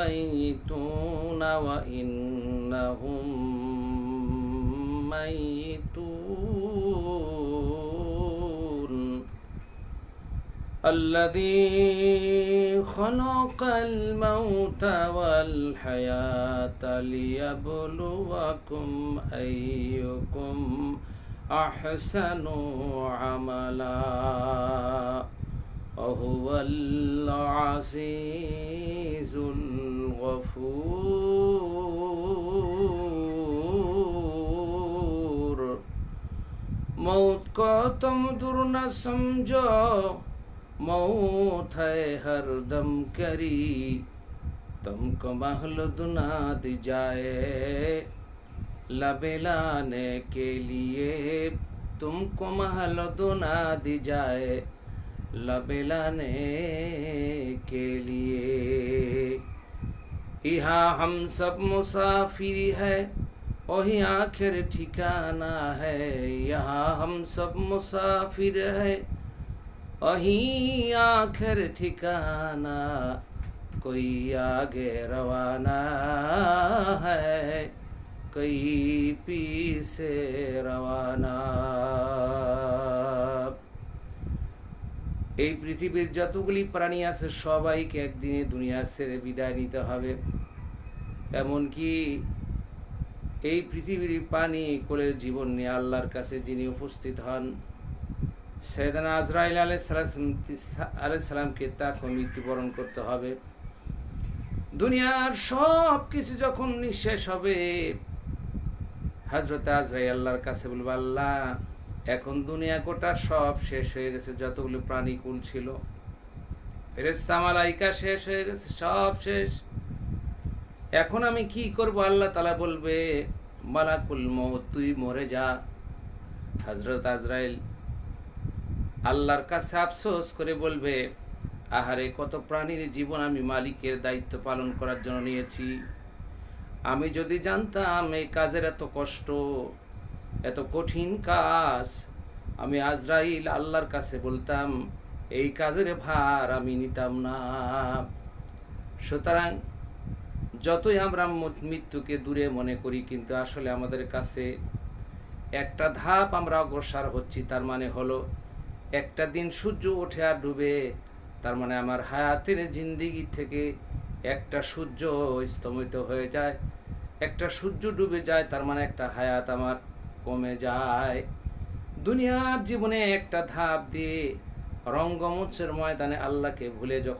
ميتون وإنهم ميتون الذي خلق الموت والحياة ليبلوكم أيكم أحسن عملا وهو العزيز الغفور मौत को तुम दूर न समझो मौत है हर दम करी तुमको महल दुना दी जाए लबेलाने के लिए तुमको महल दुना दी जाए लबेलाने के लिए यहाँ हम सब मुसाफिर है वही आखिर ठिकाना है यहाँ हम सब मुसाफिर है वही आखिर ठिकाना कोई आगे रवाना है कोई पीछे रवाना এই পৃথিবীর যতগুলি প্রাণী আছে সবাইকে একদিনে দুনিয়া ছেড়ে বিদায় নিতে হবে এমনকি এই পৃথিবীর পানি কোলের জীবন নিয়ে আল্লাহর কাছে যিনি উপস্থিত হন সাইয়েদনা আজরাইল আলাইহিস সালামকে তাকে মৃত্যুবরণ করতে হবে দুনিয়ার সব কিছু যখন নিঃশেষ হবে হযরত আজরাইল আল্লাহর কাছে বলবে আল্লাহ এখন দুনিয়া গোটা সব শেষ হয়ে গেছে যতগুলো প্রাণীকুল ছিল ফেরেশতা মালাইকা শেষ হয়ে গেছে সব শেষ এখন আমি কি করব আল্লাহ তাআলা বলবে মালাকুল মউত তুই মরে যা হযরত আজরাইল আল্লাহর কাছে আফসোস করে বলবে আহারে কত প্রাণীর জীবন আমি মালিকের দায়িত্ব পালন করার জন্য নিয়েছি আমি যদি জানতাম এই কাজের এত কষ্ট এত কঠিন কাজ আমি আজরাইল আল্লাহর কাছে বলতাম এই কাজের ভার আমি নিতাম না সুতরাং যতই আমরা মৃত্যুকে দূরে মনে করি কিন্তু আসলে আমাদের কাছে একটা ধাপ আমরা অগ্রসর হচ্ছি তার মানে হলো একটা দিন সূর্য ওঠে আর ডুবে তার মানে আমার হায়াতের জিন্দেগি থেকে একটা সূর্য স্তমিত হয়ে যায় একটা সূর্য ডুবে যায় তার মানে একটা হায়াত আমার কমে যায় দুনিয়ার জীবনে একটা ধাপ দিয়ে রঙ্গমঞ্চের ময়দানে আল্লাহকে ভুলে যখন